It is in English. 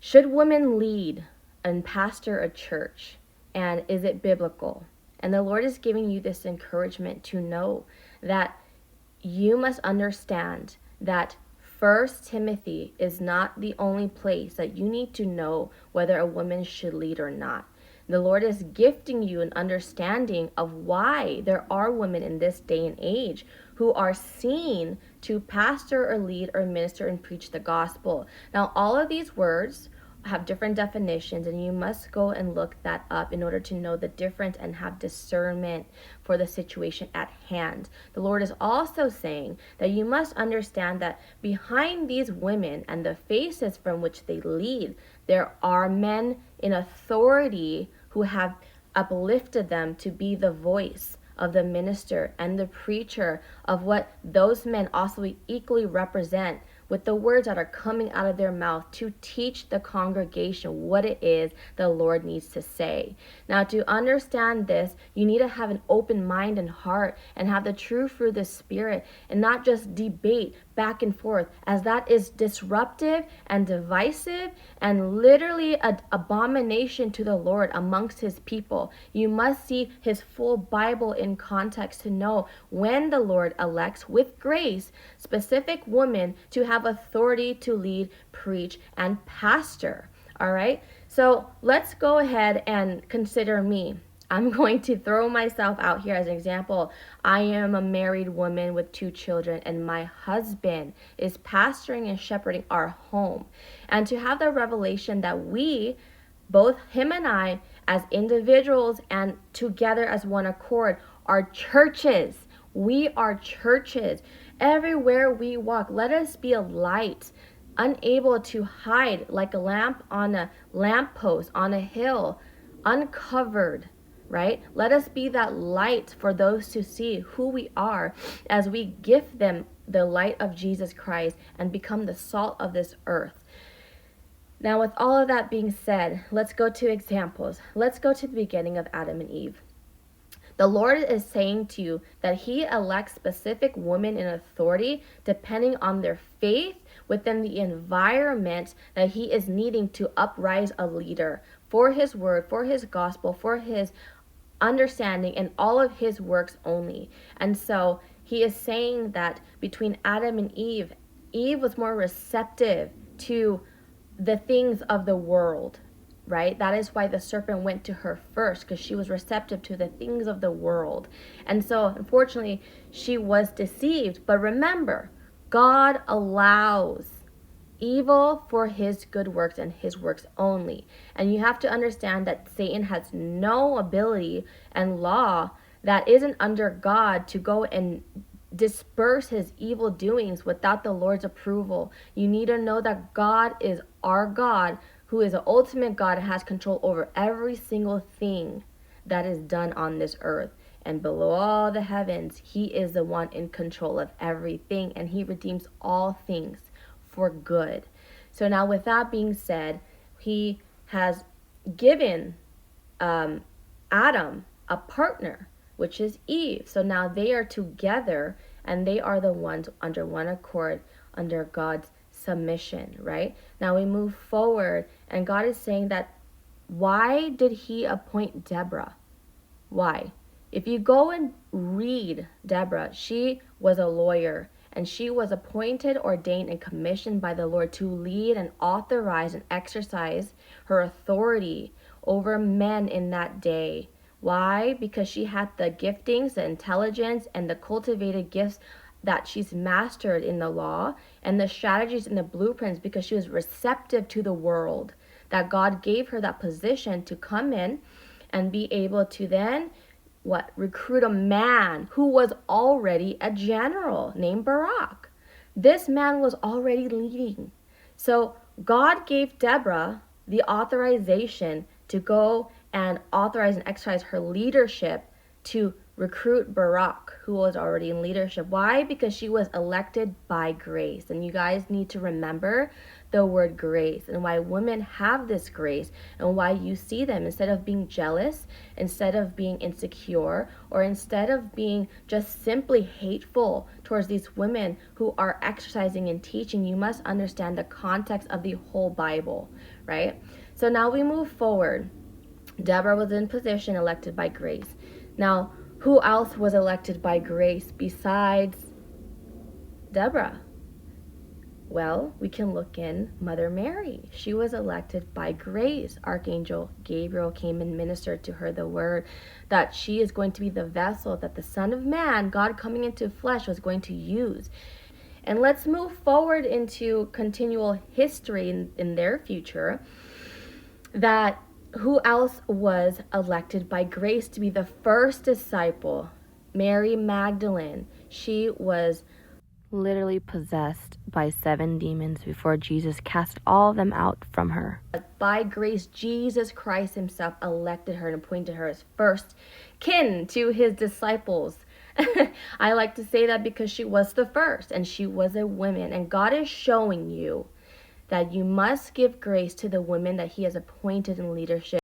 Should women lead and pastor a church? And is it biblical? And the Lord is giving you this encouragement to know that you must understand that First Timothy is not the only place that you need to know whether a woman should lead or not. The Lord is gifting you an understanding of why there are women in this day and age who are seen to pastor or lead or minister and preach the gospel. Now, all of these words have different definitions, and you must go and look that up in order to know the difference and have discernment for the situation at hand. The Lord is also saying that you must understand that behind these women and the faces from which they lead, there are men in authority who have uplifted them to be the voice of the minister and the preacher of what those men also equally represent, with the words that are coming out of their mouth to teach the congregation what it is the Lord needs to say. Now, to understand this, you need to have an open mind and heart and have the true fruit of the Spirit and not just debate back and forth, as that is disruptive and divisive and literally an abomination to the Lord amongst his people. You must see his full Bible in context to know when the Lord elects with grace specific women to have authority to lead, preach, and pastor. All right, so let's go ahead and consider me. I'm going to throw myself out here as an example. I am a married woman with 2 children, and my husband is pastoring and shepherding our home. And to have the revelation that we, both him and I, as individuals and together as one accord, are churches. We are churches. Everywhere we walk, let us be a light, unable to hide like a lamp on a lamppost on a hill, uncovered. Right? Let us be that light for those to see who we are as we gift them the light of Jesus Christ and become the salt of this earth. Now, with all of that being said, let's go to examples. Let's go to the beginning of Adam and Eve. The Lord is saying to you that he elects specific women in authority depending on their faith within the environment that he is needing to uprise a leader for his word, for his gospel, for his understanding, and all of his works only. And so he is saying that between Adam and Eve, Eve was more receptive to the things of the world, right? That is why the serpent went to her first, because she was receptive to the things of the world. And so unfortunately, she was deceived. But remember, God allows evil for his good works and his works only. And you have to understand that Satan has no ability and law that isn't under God to go and disperse his evil doings without the Lord's approval. You need to know that God is our God, who is the ultimate God and has control over every single thing that is done on this earth. And below all the heavens, he is the one in control of everything, and he redeems all things for good. So now, with that being said, he has given Adam a partner, which is Eve. So now they are together, and they are the ones under one accord, under God's submission, right? Now we move forward, and God is saying that why did he appoint Deborah? Why? If you go and read Deborah, she was a lawyer, and she was appointed, ordained, and commissioned by the Lord to lead and authorize and exercise her authority over men in that day. Why? Because she had the giftings, the intelligence, and the cultivated gifts that she's mastered in the law, and the strategies and the blueprints, because she was receptive to the world, that God gave her that position to come in and be able to then recruit a man who was already a general named Barak. This man was already leading. So God gave Deborah the authorization to go and authorize and exercise her leadership to recruit Barak, who was already in leadership. Why? Because she was elected by grace. And you guys need to remember the word grace and why women have this grace, and why you see them, instead of being jealous, instead of being insecure, or instead of being just simply hateful towards these women who are exercising and teaching. You must understand the context of the whole Bible, right? So now we move forward. Deborah was in position, elected by grace. Now, who else was elected by grace besides Deborah? Well, we can look in Mother Mary. She was elected by grace. Archangel Gabriel came and ministered to her the word that she is going to be the vessel that the Son of Man, God coming into flesh, was going to use. And let's move forward into continual history in their future. That who else was elected by grace to be the first disciple? Mary Magdalene. She was literally possessed by 7 demons before Jesus cast all of them out from her. But by grace, Jesus Christ himself elected her and appointed her as first kin to his disciples. I like to say that because she was the first and she was a woman. And God is showing you that you must give grace to the women that he has appointed in leadership.